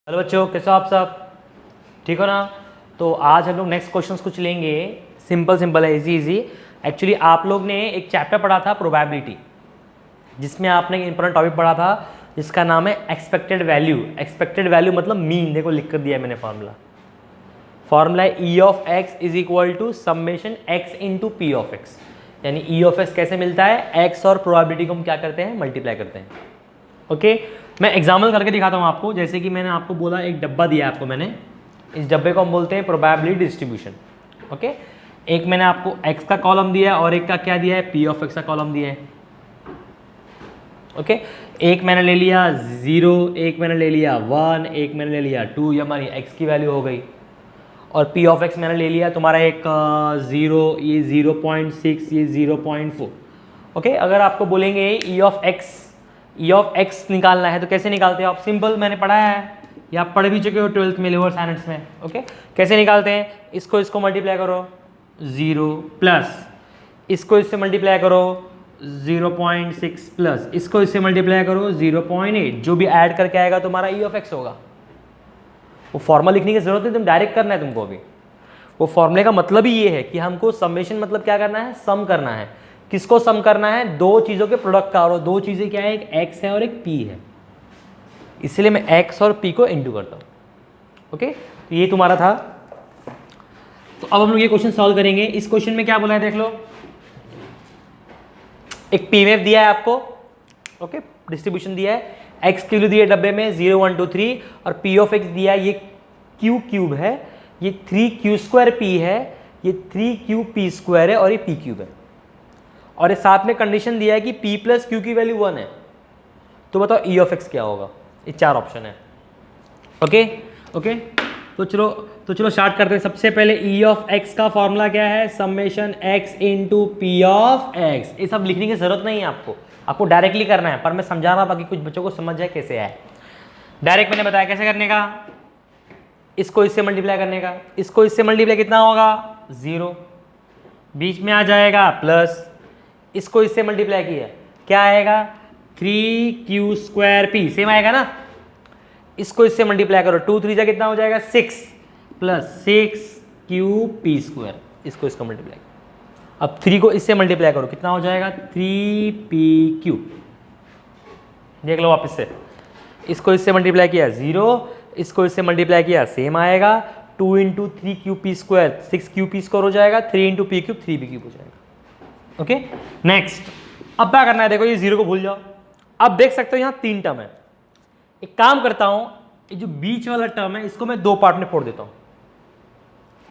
Hello बच्चों, कैसे हो आप सब? ठीक हो ना? तो आज हम लोग नेक्स्ट क्वेश्चंस कुछ लेंगे। सिंपल है, इजी। एक्चुअली आप लोग ने एक चैप्टर पढ़ा था प्रोबेबिलिटी, जिसमें आपने एक इंपॉर्टेंट टॉपिक पढ़ा था जिसका नाम है एक्सपेक्टेड वैल्यू। एक्सपेक्टेड वैल्यू मतलब मीन। देखो लिख कर दिया है मैंने फॉर्मूला है E of X is equal to summation X into P of X. यानी ई ऑफ एक्स कैसे मिलता है? एक्स और प्रोबेबिलिटी को हम क्या करते हैं? मल्टीप्लाई करते हैं। ओके, मैं एग्जाम्पल करके दिखाता हूँ आपको। जैसे कि मैंने आपको बोला, एक डब्बा दिया आपको मैंने, इस डब्बे को हम बोलते हैं प्रोबेबिलिटी डिस्ट्रीब्यूशन। ओके, एक मैंने आपको एक्स का कॉलम दिया है और एक का क्या दिया है? पी ऑफ एक्स का कॉलम दिया है। ओके, एक मैंने ले लिया 0, एक मैंने ले लिया 1, एक मैंने ले लिया 2, ये हमारी एक्स की वैल्यू हो गई। और पी ऑफ एक्स मैंने ले लिया तुम्हारा एक 0, ये 0.6, ये 0.4। ओके, अगर आपको बोलेंगे ई ऑफ एक्स निकालना है तो कैसे निकालते हो आप? सिंपल, मैंने पढ़ाया है, या आप पढ़ भी चुके हो 12th में, लोअर साइंस में। ओके, कैसे निकालते हैं? इसको मल्टीप्लाई करो 0 प्लस इसको इससे मल्टीप्लाई करो 0.6 प्लस इसको इससे मल्टीप्लाई करो 0.8। जो भी ऐड करके आएगा तुम्हारा ई ऑफ एक्स होगा। वो फॉर्मूला लिखने की जरूरत नहीं, तुम डायरेक्ट करना है तुमको अभी। वो फॉर्मूले का मतलब ही ये है कि हमको समेशन मतलब क्या करना है? सम करना है। किसको सम करना है? दो चीजों के प्रोडक्ट का। और दो चीजें क्या है? एक एक्स है और एक पी है। इसलिए मैं एक्स और पी को इंटू करता हूं। ओके, तो ये तुम्हारा था। तो अब हम लोग ये क्वेश्चन सॉल्व करेंगे। इस क्वेश्चन में क्या बोला है देख लो। एक पी वेव दिया है आपको। ओके, डिस्ट्रीब्यूशन दिया है, एक्स की वैल्यू दी है डब्बे में 0 1 2 3, और पी ऑफ एक्स दिया है, ये क्यू क्यूब है, ये 3q² पी है, ये 3q_p² है, और ये p क्यूब है। और ये साथ में कंडीशन दिया है कि p प्लस क्यू की वैल्यू 1 है। तो बताओ ई ऑफ एक्स क्या होगा? ये चार ऑप्शन है। ओके, तो चलो स्टार्ट करते हैं। सबसे पहले ई ऑफ एक्स का फॉर्मूला क्या है? Summation X into P of x. ये सब लिखने की जरूरत नहीं है आपको डायरेक्टली करना है, पर मैं समझा रहा हूं बाकी कुछ बच्चों को समझ जाए कैसे है। डायरेक्ट मैंने बताया कैसे करने का। इसको इससे मल्टीप्लाई करने का। इसको इससे मल्टीप्लाई कितना होगा? 0, बीच में आ जाएगा प्लस, इसको इससे मल्टीप्लाई किया क्या आएगा? 3q²p, सेम आएगा ना। इसको इससे मल्टीप्लाई करो, 2 3 जा कितना हो जाएगा? 6 प्लस 6q_p²। इसको मल्टीप्लाई, अब 3 को इससे मल्टीप्लाई करो, कितना हो जाएगा? 3p³ देख लो वापस से। इसको इससे मल्टीप्लाई किया 0, इसको इससे मल्टीप्लाई किया सेम आएगा। 2 × 3q_p², 6q_p² हो जाएगा। 3 × p³ 3p³ हो जाएगा। Okay, next. अब क्या करना है? देखो ये 0 को भूल जाओ। अब देख सकते हो यहाँ 3 टर्म है। एक काम करता हूं, ये जो बीच वाला टर्म है इसको मैं 2 पार्ट में फोड़ देता हूं।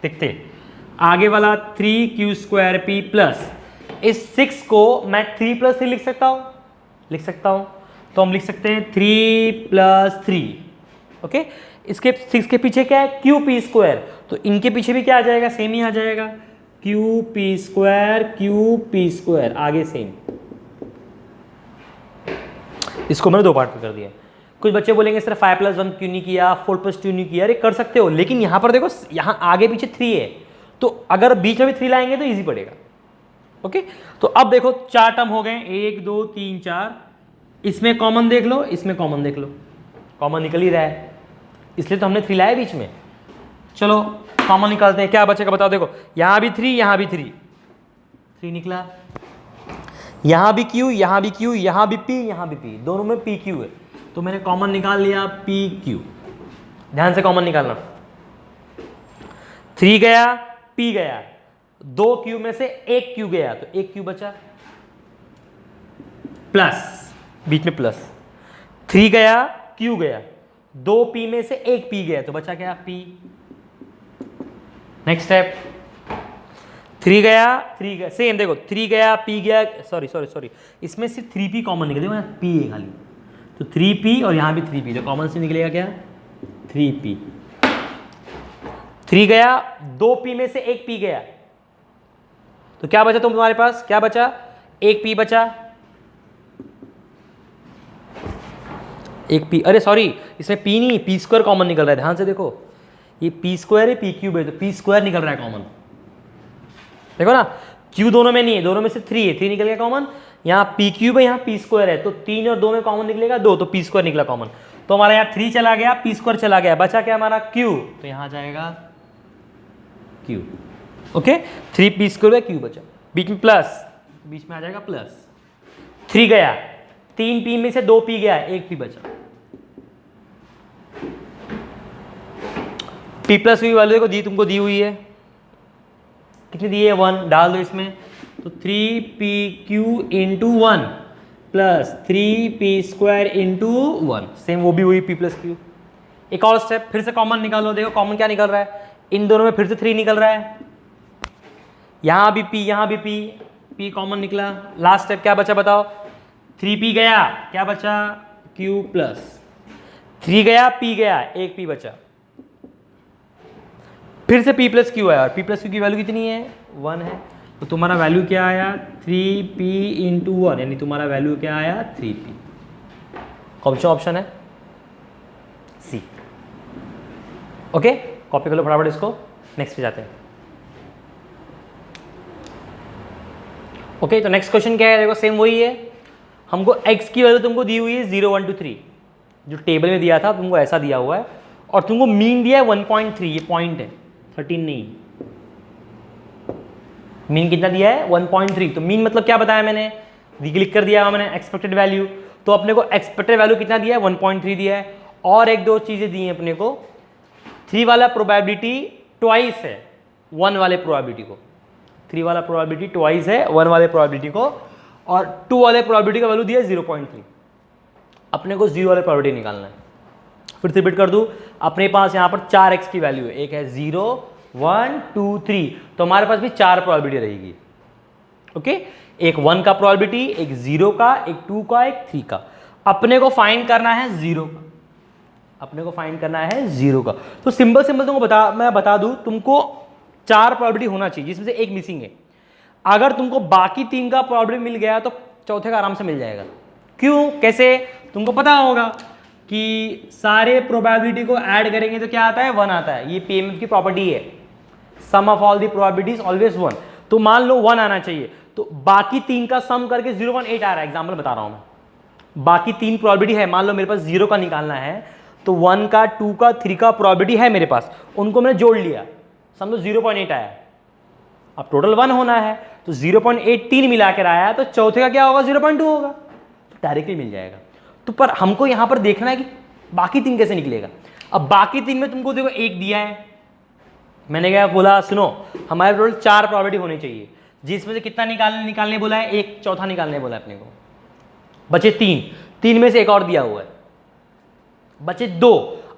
देखते, आगे वाला 3q²p प्लस इस 6 को मैं 3 + 3 लिख सकता हूं। तो हम लिख सकते हैं 3 + 3। ओके, इसके 6 के पीछे क्या है? qp²। तो इनके पीछे भी क्या आ जाएगा? सेम ही आ जाएगा, qp², आगे सेम। इसको मैंने 2 पार्ट में कर दिया। कुछ बच्चे बोलेंगे सिर्फ 5 + 1 क्यों नहीं किया, 4 + 2 नहीं किया। अरे कर सकते हो, लेकिन यहां पर देखो, यहां आगे पीछे 3 है, तो अगर बीच में भी 3 लाएंगे तो इजी पड़ेगा। ओके, तो अब देखो 4 टर्म हो गए, 1 2 3 4। इसमें कॉमन देख लो, इसमें कॉमन देख लो, कॉमन निकल ही रहा है, इसलिए तो हमने 3 लाया बीच में। चलो कॉमन निकालते हैं, क्या बचेगा बताओ। देखो यहां भी 3, यहां भी 3 निकला, यहां भी q, यहां भी q, यहां भी p, यहां भी p, दोनों में pq है। तो मैंने कॉमन निकाल लिया pq। ध्यान से कॉमन निकालना। 3 गया, p गया, 2 q में से 1 q गया, तो 1 q बचा, प्लस बीच में प्लस। 3 गया, q गया, 2 p में से 1 p गया, तो बचा क्या? p। नेक्स्ट स्टेप, 3 गया सेम। देखो 3 गया, p गया, सॉरी, इसमें से 3p कॉमन निकले, p है खाली, तो 3p और यहां भी 3p, तो कॉमन से निकलेगा क्या? 3p। 3 गया, 2p में से 1 p गया, तो क्या बचा तुम्हारे पास? क्या बचा? 1 p बचा, 1 p। अरे सॉरी, इसमें p नहीं, p² कॉमन निकल रहा है। ध्यान से देखो, ये p² है, p³ है, तो p² निकल रहा है कॉमन। देखो ना, q दोनों में नहीं है, दोनों में से 3 है, 3 निकल गया कॉमन। यहाँ p³ है, यहाँ p² है, तो 3 और 2 में कॉमन निकलेगा 2, तो p² निकला कॉमन। तो हमारा यहाँ 3 चला गया, पी स्क्वायर चला गया, बचा क्या हमारा क्यू, तो यहाँ जाएगा Q. Okay, 3 P square Q बचा, बीच में प्लस, बीच में आ जाएगा प्लस, 3 गया, 3 पी में से 2 पी गया, 1 पी बचा। पी प्लस की वैल्यू देखो तुमको दी हुई है, कितनी दी है 1, डाल दो इसमें, तो 3pq into 1 plus 3p² into 1, same वो भी हुई p प्लस क्यू। एक और स्टेप, फिर से कॉमन निकालो, देखो कॉमन क्या निकल रहा है, इन दोनों में फिर से 3 निकल रहा है, यहाँ भी p, यहाँ भी p कॉमन निकला। लास्ट स्टेप क्या बचा बताओ, 3p गया, क्या बचा q प्लस 3 गया, p गया, 1 p बचा, फिर से p प्लस क्यू आया, और p प्लस क्यू की वैल्यू कितनी है 1 है, तो तुम्हारा वैल्यू क्या आया 3p इंटू 1, यानी तुम्हारा वैल्यू क्या आया 3p। कौन सा ऑप्शन है सी। ओके, कॉपी कर लो फटाफट इसको, नेक्स्ट पे जाते हैं। ओके, तो नेक्स्ट क्वेश्चन क्या है, देखो सेम वही है, हमको x की वैल्यू तुमको दी हुई है 0 1 2 3, जो टेबल में दिया था तुमको ऐसा दिया हुआ है, और तुमको मीन दिया है 1.3, ये पॉइंट है 13 नहीं, मीन कितना दिया है 1.3, तो मीन मतलब क्या बताया मैंने, लिख कर दिया मैंने एक्सपेक्टेड वैल्यू, तो अपने को एक्सपेक्टेड वैल्यू कितना दिया है 1.3 दिया है, और एक दो चीजें दी हैं अपने को, 3 वाला प्रोबेबिलिटी ट्वाइस है 1 वाले प्रोबेबिलिटी को, 3 वाला प्रोबेबिलिटी ट्वाइस है 1 वाले प्रोबेबिलिटी को, और 2 वाले प्रोबेबिलिटी का वैल्यू दिया है 0.3, अपने को 0 वाले प्रोबेबिलिटी निकालना है। फिर से रिपीट कर दूं, अपने पास यहाँ पर 4x की वैल्यू है, एक है 0 1 2 3, तो हमारे पास भी 4 प्रोबेबिलिटी रहेगी। ओके, एक 1 का प्रोबेबिलिटी, एक 0 का, एक 2 का, एक 3 का, अपने को फाइंड करना है 0 का, अपने को फाइंड करना है 0 का। तो सिंपल तुमको मैं बता दूं, तुमको 4 प्रोबेबिलिटी होना चाहिए, जिसमें से एक मिसिंग है। अगर तुमको बाकी 3 का प्रोबेबिलिटी मिल गया तो चौथे का आराम से मिल जाएगा। क्यों, कैसे, तुमको पता होगा कि सारे प्रोबेबिलिटी को ऐड करेंगे तो क्या आता है 1 आता है, ये पीएमएफ की प्रॉपर्टी है, sum of all the probabilities always 1, तो मान लो 1 आना चाहिए, तो बाकी 3 का सम करके 0.8 आ रहा है, एग्जांपल बता रहा हूं मैं, बाकी 3 प्रोबेबिलिटी है, मान लो मेरे पास 0 का निकालना है, तो 1 का 2 का 3 का प्रोबेबिलिटी है मेरे पास, उनको मैंने जोड़ लिया, समझो 0.8 आया, अब टोटल 1 होना है, तो 0.8 3 मिला कर आया, तो चौथे का क्या होगा 0.2 होगा, तो डायरेक्टली मिल जाएगा। तो पर हमको यहां पर देखना है कि बाकी 3 कैसे निकलेगा। अब बाकी 3 में तुमको देखो 1 दिया है, मैंने क्या बोला, सुनो, हमारे टोटल 4 प्रोबेबिलिटी होनी चाहिए, जिसमें से कितना निकालने बोला है, एक चौथा निकालने बोला है अपने को, बचे 3 में से एक और दिया हुआ है, बचे 2,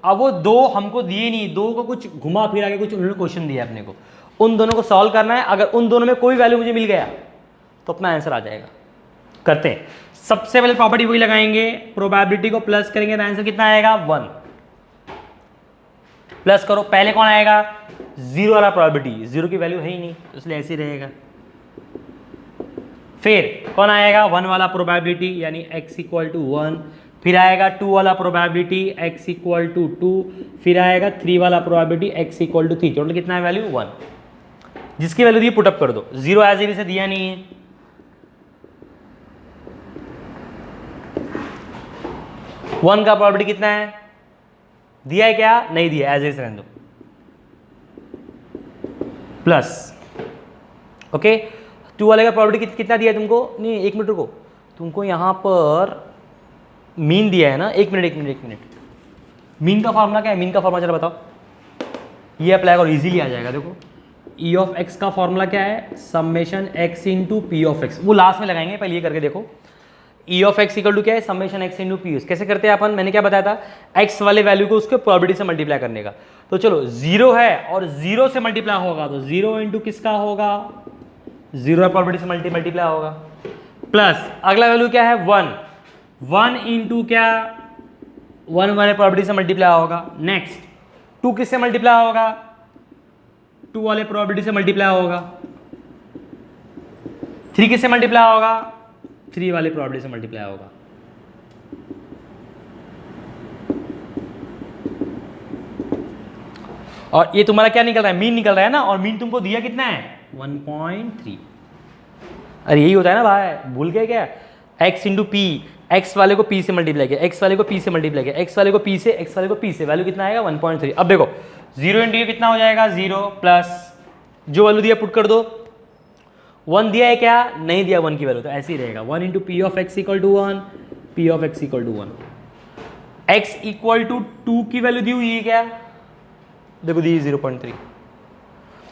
अब वो 2 हमको दिए नहीं, 2 को कुछ घुमा फिरा के कुछ उन्होंने क्वेश्चन दिया अपने को, उन दोनों को सॉल्व करना है। अगर उन दोनों में कोई वैल्यू मुझे मिल गया तो अपना आंसर आ जाएगा। करते हैं, सबसे पहले प्रॉपर्टी वही लगाएंगे, प्रोबेबिलिटी को प्लस करेंगे तो आंसर कितना आएगा 1, प्लस करो, पहले कौन आएगा 0 वाला प्रोबेबिलिटी, 0 की वैल्यू है ही नहीं, तो इसलिए ऐसे ही रहेगा। फिर कौन आएगा 1 वाला प्रोबेबिलिटी, यानी x इक्वल टू 1, फिर आएगा 2 वाला प्रोबेबिलिटी x इक्वल टू 2, फिर आएगा 3 वाला probability x equal to 3, total कितना है वैल्यू 1, जिसकी वैल्यू दी पुटअप कर दो, 0 एज इट इज से दिया नहीं है, 1 का प्रोबेबिलिटी कितना है, दिया है क्या, नहीं दिया, एज इट इज रहने दो, प्लस, ओके। 2 वाले का प्रोबेबिलिटी कितना दिया है तुमको, नहीं 1 मिनट रुको, तुमको यहां पर मीन दिया है ना, 1 मिनट, मीन का फॉर्मूला क्या है, मीन का फॉर्मूला जरा बताओ, ये अप्लाई करो, इजीली आ जाएगा। देखो ई ऑफ एक्स का फॉर्मूला क्या है, summation X into P of X, वो लास्ट में लगाएंगे, पहले ये करके देखो। E of X equal to क्या है, समेशन एक्स इंटू पी, कैसे करते हैं अपन, मैंने क्या बताया था, एक्स वाले वैल्यू को उसके प्रोबेबिलिटी से मल्टीप्लाई करने का। तो चलो 0 है और 0 से मल्टीप्लाई होगा, तो 0 इंटू किसका होगा, 0 प्रोबेबिलिटी से मल्टीप्लाई होगा, प्लस अगला वैल्यू क्या है 1 इंटू क्या, 1 वाले प्रोबेबिलिटी से मल्टीप्लाई होगा। नेक्स्ट 2 किससे मल्टीप्लाई होगा, 2 वाले प्रोबेबिलिटी से मल्टीप्लाई होगा। 3 किससे मल्टीप्लाई होगा, 3 वाले प्रोबेबिलिटी से मल्टीप्लाई होगा। और ये तुम्हारा क्या निकल रहा है, मीन निकल रहा है ना, और मीन तुमको दिया कितना है 1.3। अरे यही होता है ना भाई, भूल गए क्या, x इंटू पी, एक्स वाले को पी से मल्टीप्लाई किया, एक्स वाले को पी से मल्टीप्लाई किया, एक्स वाले को पी से, एक्स वाले को पी से, वैल्यू कितना आएगा 1.3। अब देखो 0 इंटू ये कितना हो जाएगा 0 प्लस जो वैल्यू दिया पुट कर दो, 1 दिया है क्या, नहीं दिया 1 की वैल्यू, तो ऐसे ही रहेगा 1 into P of X equal to 1, P of X equal to 1। X equal to 2 की वैल्यू दी हुई है क्या, देखो दी 0.3,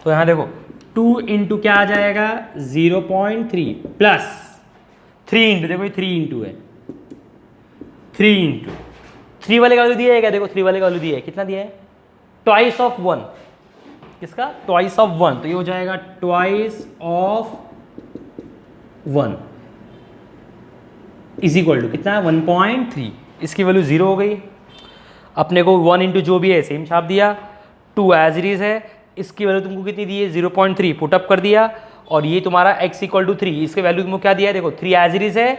तो यहां देखो 2 इंटू क्या आ जाएगा 0.3 प्लस 3 इंटू, देखो ये 3 इंटू है, 3 इंटू 3 वाले का वैल्यू दिया है क्या, देखो 3 वाले का वैल्यू दिया है, कितना दिया है ट्वाइस ऑफ 1, किसका ट्वाइस ऑफ 1, तो ये हो जाएगा twice of 1 is equal to कितना है 1.3, इसकी वैल्यू 0 हो गई। अपने को 1 इंटू जो भी है सेम छाप दिया, 2 एज इट इज है, इसकी वैल्यू तुमको कितनी दी है 0.3 पुटअप कर दिया, और ये तुम्हारा x इक्वल टू 3, इसके वैल्यू तुमको क्या दिया है, देखो 3 एज इट इज है,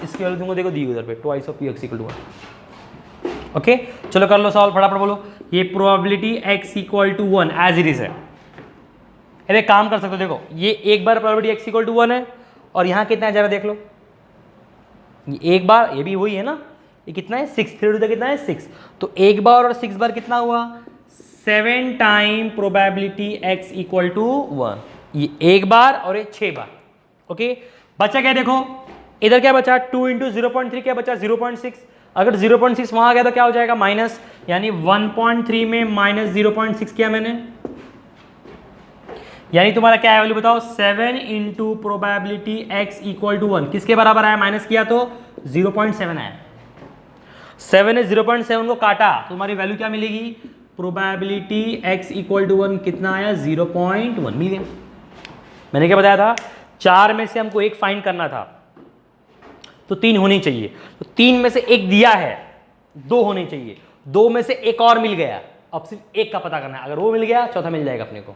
इसकी वैल्यू तुमको देखो दी उधर पे twice of x equal to 1। Okay चलो कर लो सॉल्व फटाफट, बोलो ये probability x equal to 1 as it is है। अरे काम कर सकते हो, देखो ये एक बार प्रोबेबिलिटी x इक्वल टू 1 है, और यहाँ कितना है जरा देख लो, ये एक बार, ये भी वही है ना, ये कितना है 6, 3 कितना है 6, तो एक बार और 6 बार कितना हुआ 7 time probability x equal to 1, ये एक बार और ये 6 बार। ओके बचा क्या, देखो इधर क्या बचा 2 इंटू 0.3 क्या बचा 0.6, अगर 0.6 वहां गया तो क्या हो जाएगा माइनस, यानी 1.3 में माइनस 0.6 किया मैंने, यानी तुम्हारा क्या है वैल्यू बताओ 7 into probability x equal to 1 किसके बराबर आया, माइनस किया तो 0.7 आया, 7 ने 0.7 को काटा तो तुम्हारी वैल्यू क्या मिलेगी, प्रोबेबिलिटी x इक्वल टू 1 कितना आया 0.1 मिल गया। मैंने क्या बताया था, 4 में से हमको एक फाइंड करना था, तो 3 होनी चाहिए, तो 3 में से एक दिया है, 2 होने चाहिए, 2 में से एक और मिल गया, अब सिर्फ एक का पता करना है, अगर वो मिल गया चौथा मिल जाएगा अपने को।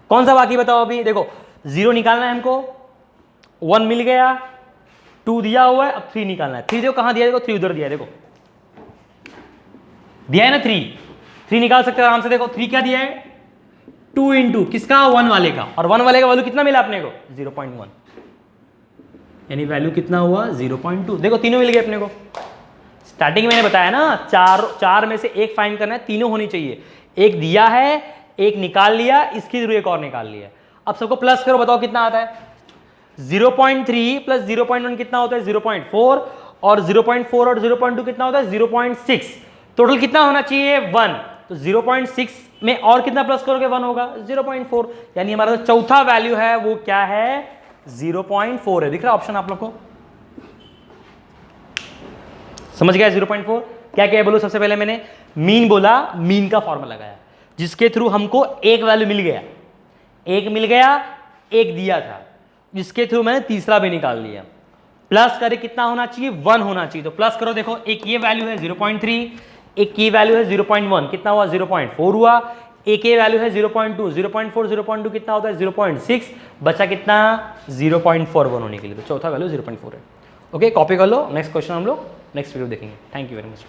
कौन सा बाकी बताओ, अभी देखो 0 निकालना है हमको, 1 मिल गया, 2 दिया हुआ है, अब 3 निकालना है, 3 देखो कहां दिया, देखो 3 उधर दिया है, देखो दिया है ना 3 निकाल सकते हो आराम से, देखो 3 क्या दिया है 2 इंटू किसका 1 वाले का, और 1 वाले का वैल्यू कितना मिला अपने को 0.1, यानी वैल्यू कितना हुआ 0.2, देखो तीनों मिल गए अपने को। स्टार्टिंग में मैंने बताया ना 4 में से एक फाइंड करना है, तीनों होनी चाहिए, एक दिया है, एक निकाल लिया, इसके थ्रू एक और निकाल लिया। अब सबको प्लस करो, बताओ कितना आता है 0.3 प्लस 0.1 कितना होता है 0.4, और 0.4 और 0.2 कितना होता है 0.6, टोटल कितना होना चाहिए 1, तो 0.6 में और कितना प्लस करोगे 1 होगा 0.4, यानी हमारा जो चौथा वैल्यू है वो क्या है 0.4 है। दिख रहा है ऑप्शन आप लोग को, समझ गया 0.4 क्या क्या है बोलो। सबसे पहले मैंने मीन बोला, मीन का फॉर्मूला लगाया जिसके थ्रू हमको एक वैल्यू मिल गया, एक दिया था, जिसके थ्रू मैंने तीसरा भी निकाल लिया। प्लस करे कितना होना चाहिए 1 होना चाहिए, तो प्लस करो, देखो एक ये वैल्यू है 0.3, एक ये वैल्यू है 0.1, कितना हुआ 0.4 हुआ, एक ये वैल्यू है 0.2, 0.4 0.2 कितना होता है 0.6, बचा कितना 0.41 होने के लिए, तो चौथा वैल्यू 0.4 है। ओके कॉपी कर लो, नेक्स्ट क्वेश्चन हम लोग नेक्स्ट वीडियो देखेंगे। Thank you very much.